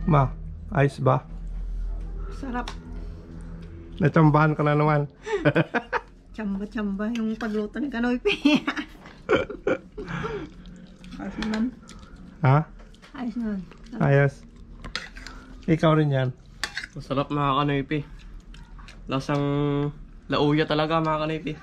Ma, ayos ba? Sarap. Natsambahan ka na naman. Tsamba-tsamba yung pagluto ni Kanoypi. Ayos naman. Ha? Ayos naman. Ayos. Ikaw rin yan. Masarap mga Kanoypi. Lasang lauya talaga mga Kanoypi.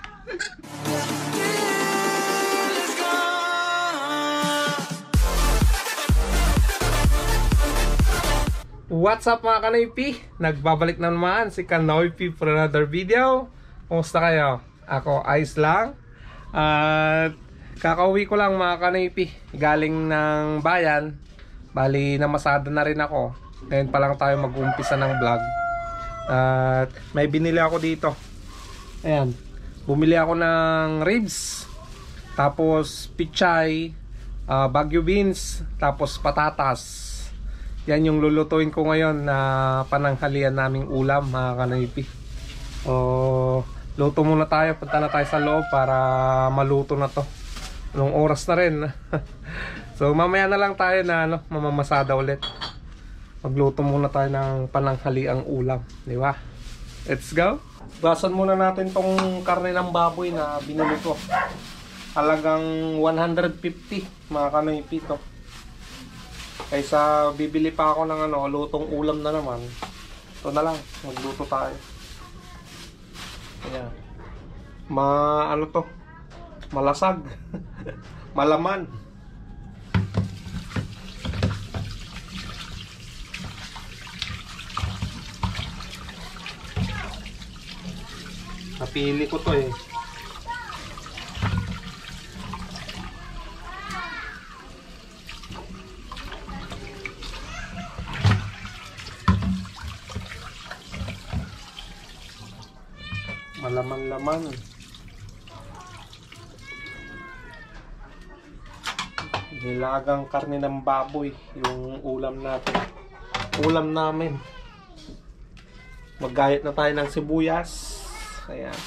What's up mga Kanoypi? Nagbabalik na naman si Kanoypi for another video. Kumusta kayo? Ako ayos lang. At kakauwi ko lang mga Kanoypi. Galing ng bayan. Bali namasada na rin ako. Ngayon pa lang tayo mag-umpisa ng vlog. At may binili ako dito. Ayan. Bumili ako ng ribs. Tapos pichay, Baguio beans, tapos patatas. Yan yung lulutuin ko ngayon na pananghalian naming ulam mga Kanoypi. Luto muna tayo, punta na tayo sa loob para maluto na to. Anong oras na rin. So mamaya na lang tayo na mamamasada ulit. Magluto muna tayo ng pananghaliang ulam, di ba? Let's go. Basan muna natin tong karne ng baboy na binili ko. Halagang 150 mga Kanoypi to. Kaysa bibili pa ako ng lutong ulam na naman. Ito na lang, magluto tayo. Ayan. Malasag. Malaman. Napili ko to eh. Malaman-laman. Nilagang karne ng baboy yung ulam natin. Ulam namin. Maggayat na tayo ng sibuyas. Ayan.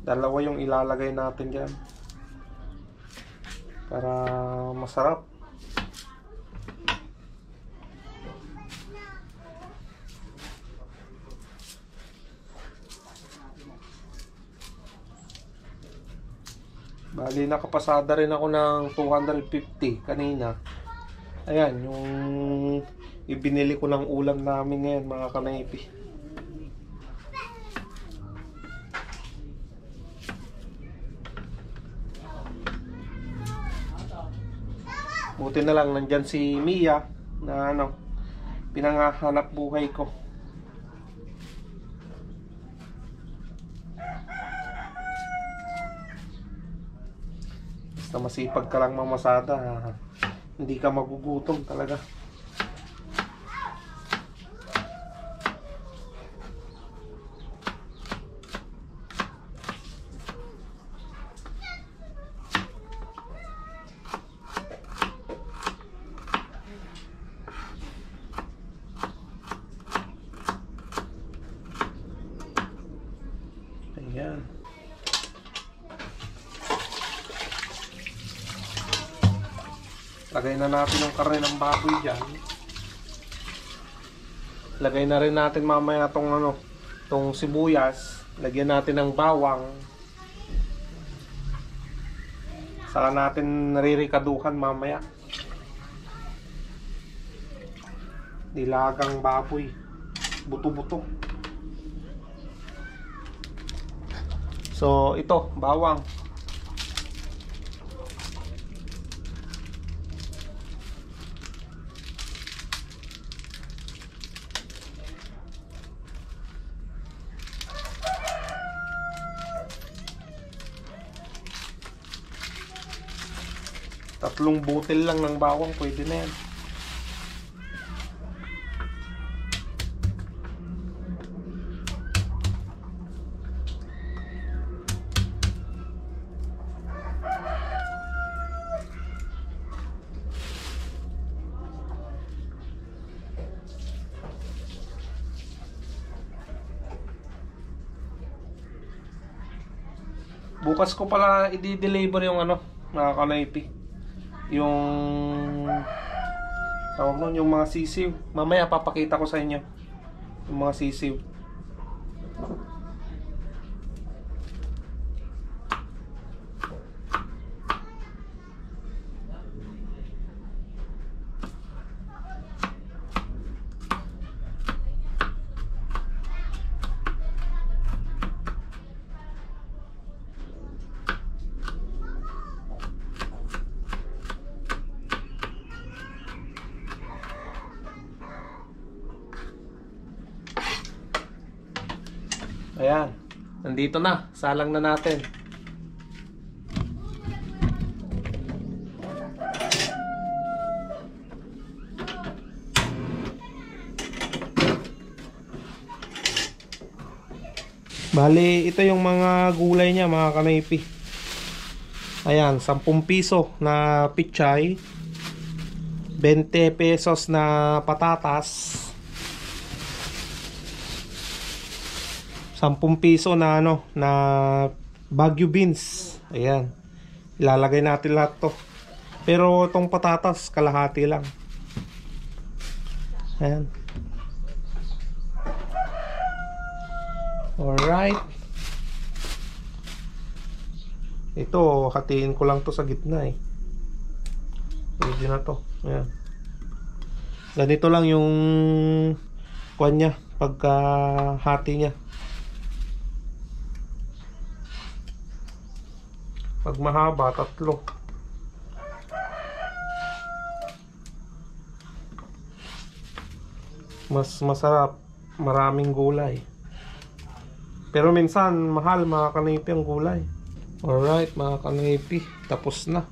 Dalawa yung ilalagay natin dyan. Para masarap. Bali, nakapasada rin ako ng 250 kanina. Ayan, yung ibinili ko ng ulam namin ngayon mga Kanoypi. Buti na lang nandyan si Mia na pinangahanap buhay ko. Basta masipag ka lang mamasada, hindi ka magugutom talaga. Ayan. Lagay na natin yung karne ng baboy dyan. Lagay na rin natin mamaya tong sibuyas. Lagyan natin ng bawang. Saka natin ririkaduhan mamaya. Nilagang baboy. Buto-buto. So ito, bawang. Tatlong butil lang ng bawang, pwede na yan. Bukas ko pala i-deliver yung mga Kanoypi. Yung tawag nun, yung mga sisiw. Mamaya papakita ko sa inyo yung mga sisiw. Ayan, nandito na, salang na natin. Bali, ito yung mga gulay niya, mga kanaypi. Ayan, 10 piso na pichay, 20 pesos na patatas, 10 piso na na Baguio beans. Ayan. Ilalagay natin lahat 'to. Pero itong patatas kalahati lang. Ayan. Alright. Ito, hatiin ko lang 'to sa gitna eh. Pwede na 'to. Ayan. Ganito lang yung kuwan niya pagka hati niya. Pag mahaba, 3. Mas masarap, maraming gulay. Pero minsan, mahal mga kanaypi ang gulay. Alright mga kanaypi, tapos na.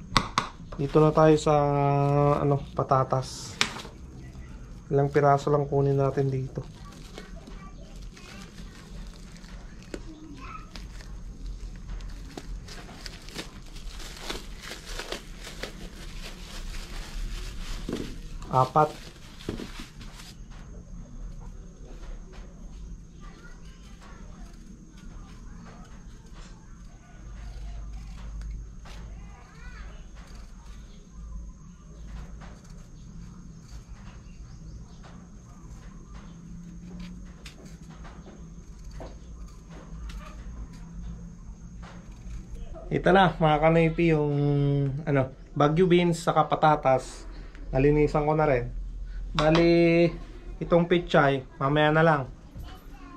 Dito na tayo sa patatas. Ilang piraso lang kunin natin dito. Apat. Ito na mga kanaypi yung Baguio beans saka patatas. Nalinisan ko na rin. Bali, itong pichay, mamaya na lang.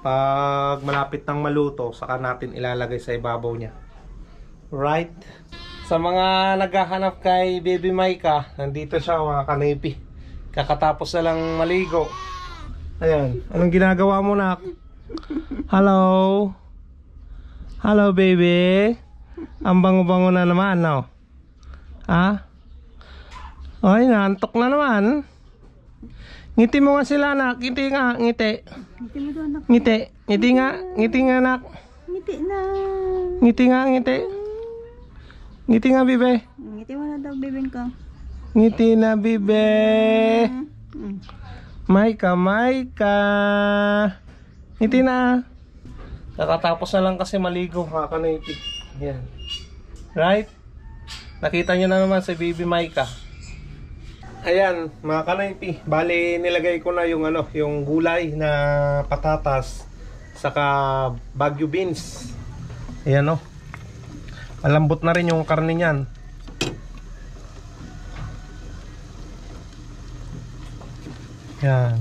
Pag malapit ng maluto, saka natin ilalagay sa ibabaw niya. Right? Sa mga naghahanap kay Baby Maika, nandito siya mga kanaypi. Kakatapos na lang maligo. Ayan. Anong ginagawa mo, nak? Hello? Hello, baby? Ang bango-bango na naman, no? Ha? Ay, naantok na naman. Ngiti mo nga sila, anak. Ngiti nga, ngiti. Ngiti mo doon, anak. Ngiti. Ngiti nga, anak. Ngiti na. Ngiti nga, ngiti. Ngiti nga, bibe. Ngiti mo na daw, bibing ka. Ngiti na, bibe. Maika, Maika. Ngiti na. Kakatapos na lang kasi maligo, mga kanaypi. Yan. Right? Nakita nyo na naman si Baby Maika. Ayan, mga kanaypi. Bali, nilagay ko na yung yung gulay na patatas saka Baguio beans. Ayan o. Malambot na rin yung karne niyan. Yan.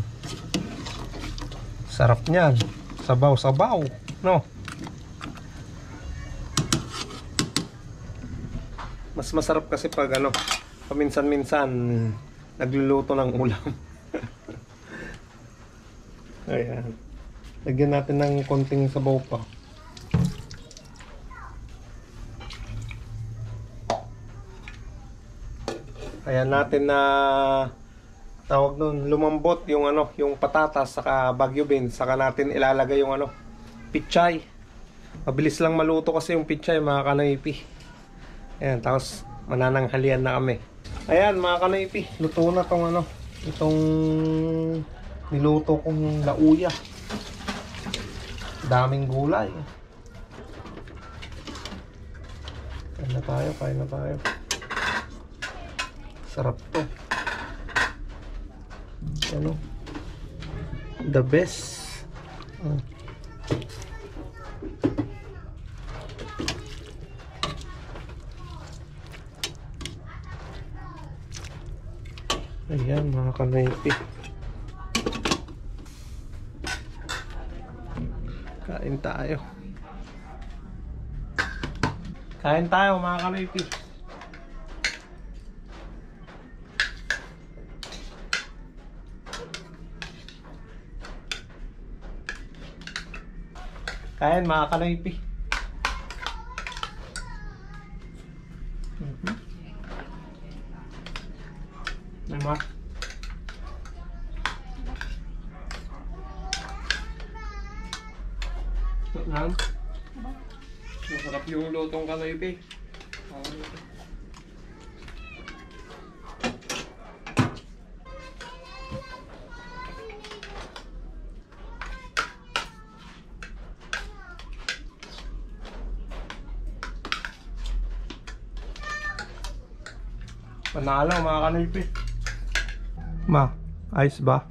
Sarap niyan. Sabaw-sabaw, no? Mas masarap kasi pag paminsan-minsan nagluluto ng ulam. Ayan. Lagyan natin ng konting sabaw pa. Ayan natin na tawag nun, lumambot yung yung patatas saka Baguio beans, saka natin ilalagay yung pichay. Mabilis lang maluto kasi yung pichay, mga kanaypi. Ayan, tapos manananghalian na kami. Ayan mga kanaypi, luto na tong itong niluto kong lauya. Daming gulay. Kain na tayo. Sarap to. Ano? The best. Oh. Ayan mga kanoypi. Kain tayo. Kain tayo mga kanoypi. Kain mga kanoypi. Mama. Nan. Masarap yung lutong kanoypi. Panalo mga kanoypi. Ma, ayos ba?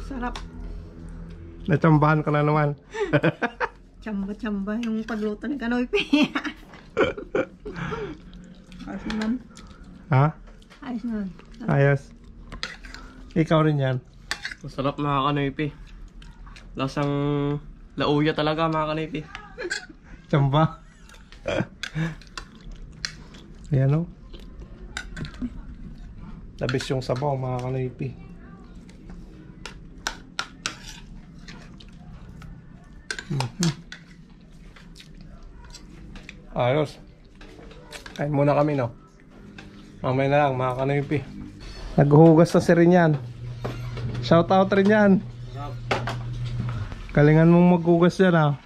Sarap. Natsambahan ka na naman. Tsamba-tsamba yung pagluto ni Kanoypi. Ayos naman. Ha? Ayos naman. Ayos. Ikaw rin yan. Masarap mga kanoypi. Lasang lauya talaga mga kanoypi. Tsamba. Ayan o. Labis yung sabaw mga kanoypi. Ayos. Kain muna kami no. Mamaya na lang mga kanoypi. Naghuhugas na si Rinyan. Shout out Rinyan. Kalingan mong maghugas yan ha.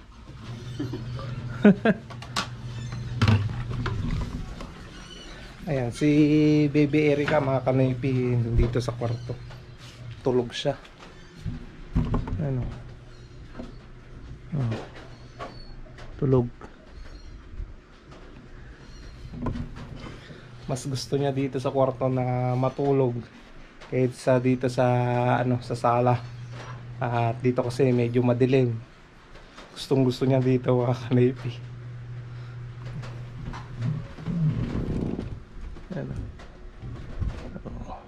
Ayan, si Baby Erica mga kanoypi dito sa kwarto. Tulog siya. Ano? Oh. Tulog. Mas gusto niya dito sa kwarto na matulog kaysa dito sa ano sa sala. At dito kasi medyo madilim. Gusto niya dito mga kanoypi. Ano? Oh.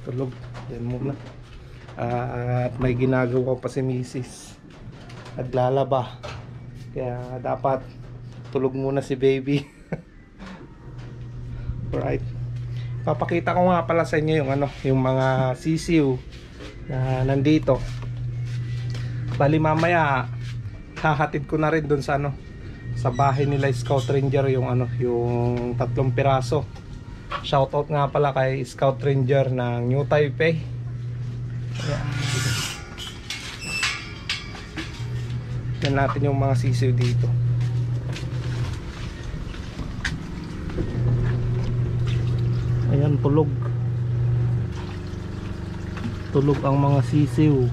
Tulog. Yan muna. At may ginagawa pa si Mrs. Naglalaba. Kaya dapat tulog muna si baby. Alright. Papakita ko nga pala sa inyo yung ano, yung mga sisiw na nandito. Bali mamaya hahatid ko na rin doon sa ano, sa bahay nila Scout Ranger yung ano, yung 3 piraso. Shoutout nga pala kay Scout Ranger ng New Taipei. Ayan. Yan natin yung mga sisiw dito. Ayan, tulog. Tulog ang mga sisiw.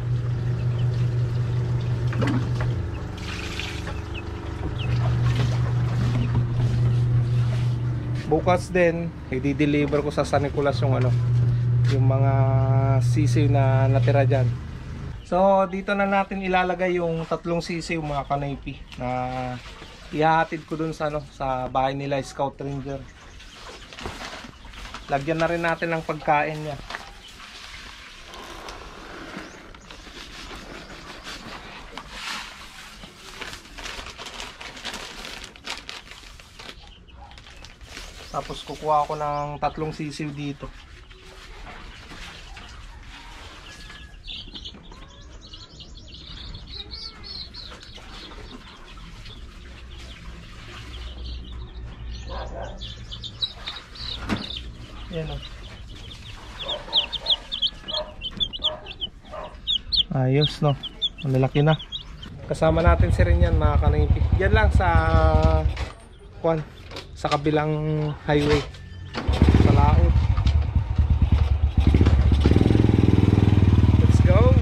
Bukas din i-deliver ko sa San Nicolas yung ano, yung mga sisiw na natira dyan. So dito na natin ilalagay yung 3 sisiw mga kanoypi na ihahatid ko dun sa ano, sa bahay nila Scout Ranger. Lagyan na rin natin ng pagkain niya. Tapos kukuha ako ng 3 sisiw dito. Yan o. Ayos no. Ang lalaki na. Kasama natin si Rinyan mga kanoypi. Yan lang sa sa kabilang highway sa laot. Let's go.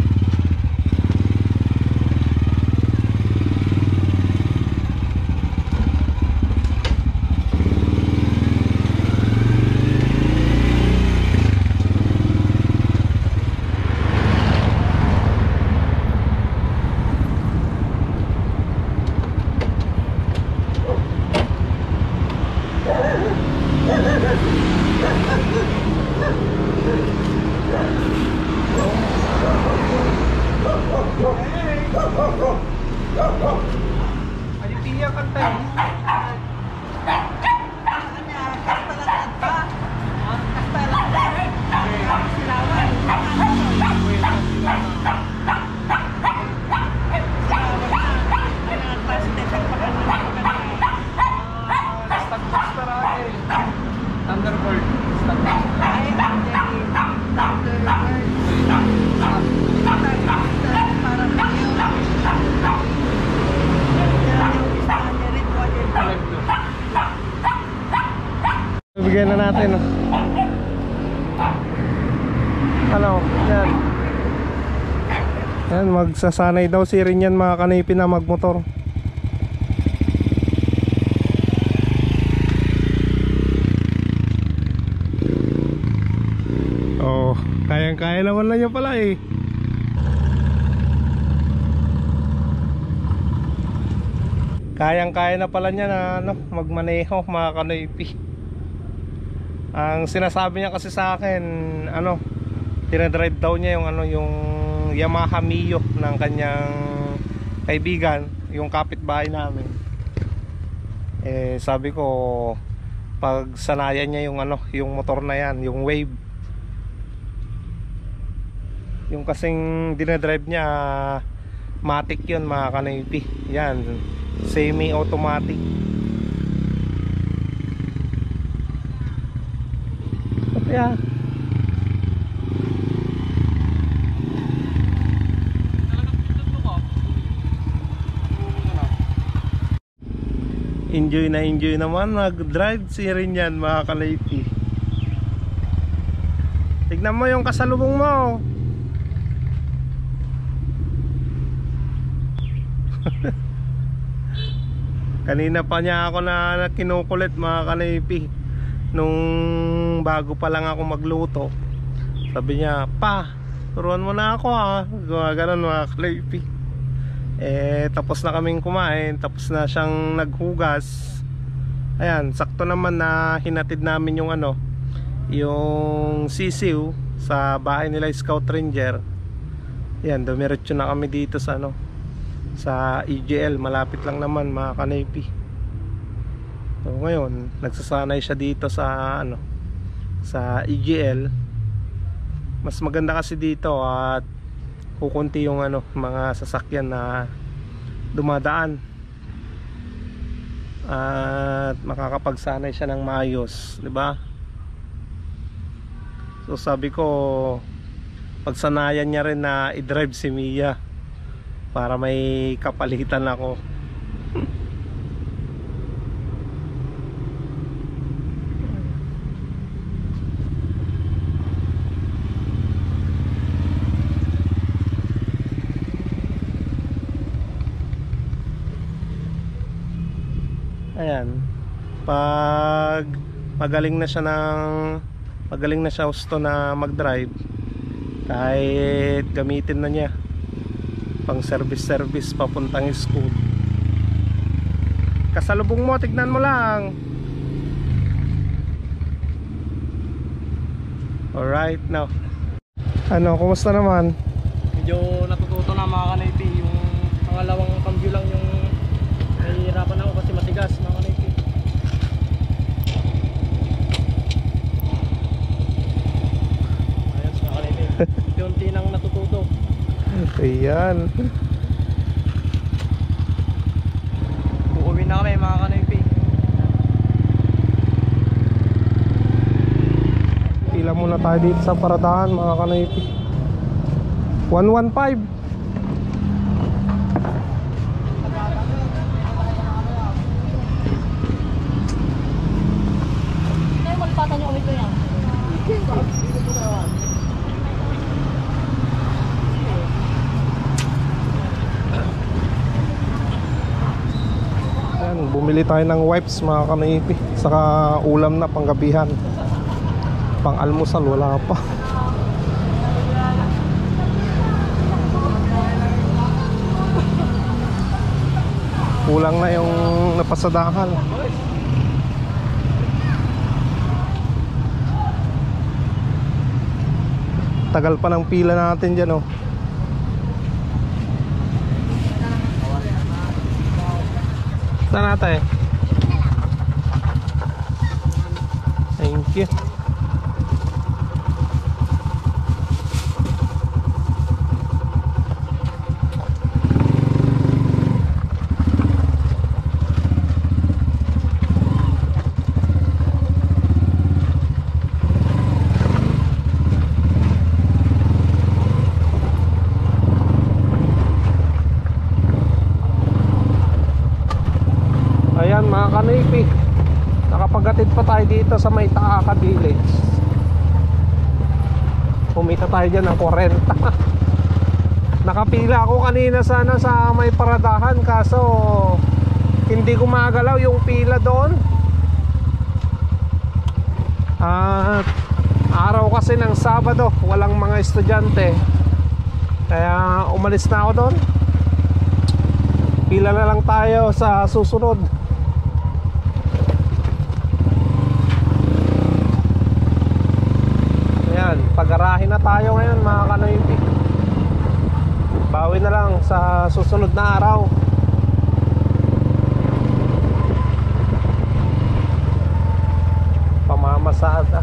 Ay, piya kanta. Thunderbird. Bigyan na natin. Ano? Yan. Yan, magsasanay daw si Rin yan mga kanaypi na magmotor. Oh, kayang-kaya naman na niya pala eh. Kayang-kaya na pala niya na ano, magmaneho mga kanaypi. Ang sinasabi niya kasi sa akin, ano, tinadrive daw niya yung ano, yung Yamaha Mio ng kanyang kaibigan, yung kapitbahay namin. Eh sabi ko, pag sanayan niya yung ano, yung motor na yan, yung Wave. Yung kasing dinadrive niya, matic yun mga kanaypi. Yan, semi-automatic. Yeah. Enjoy na enjoy naman mag-drive si Rin yan mga kanaypi. Tignan mo yung kasalubong mo. Kanina pa niya ako na kinukulit mga kanaypi. Nung bago pa lang ako magluto, sabi niya, pa, turuan mo na ako ha. Gano'n mga kanaypi. Eh tapos na kaming kumain, tapos na siyang naghugas. Ayan, sakto naman na hinatid namin yung ano, yung sisiw sa bahay nila Scout Ranger. Ayan, dumiretso na kami dito sa ano, sa EGL, malapit lang naman mga kanaypi. So ngayon, nagsasanay siya dito sa ano, sa EGL. Mas maganda kasi dito at kukunti yung ano, mga sasakyan na dumadaan. At makakapagsanay siya ng maayos, 'di ba? So sabi ko, pagsanayan niya rin na i-drive si Mia para may kapalitan ako. Ayan, pag magaling na siya gusto na mag-drive, kahit gamitin na niya pang service papuntang school. Kasalubong mo, tignan mo lang. Alright, now ano, kumusta naman? Medyo natututo na mga kanaypi. Yung pangalawang cambio lang yung nahihirapan ako kasi matigas mga kanaypi. Ayos mga kanaypi. Unti nang natututo. Ayan. Uuwi na kami mga kanaypi. Pila muna tayo dito sa paradahan mga kanaypi. 115. Bumili tayo ng wipes mga kanaypi, saka ulam na panggabihan. Pang almusal wala pa. Kulang na yung napasadahan. Tagal pa ng pila natin dyan, oh. Saan natin? Thank you. Ayan mga kanipi, nakapaghatid pa tayo dito sa may Taaka Village. Kumita tayo dyan ng 40. Nakapila ako kanina sana sa may paradahan, kaso hindi gumagalaw yung pila doon. At araw kasi ng Sabado, walang mga estudyante, kaya umalis na ako doon. Pila na lang tayo sa susunod. Ayan, pag-arahin na tayo ngayon mga kanoypi. Bawi na lang sa susunod na araw. Pamamasada.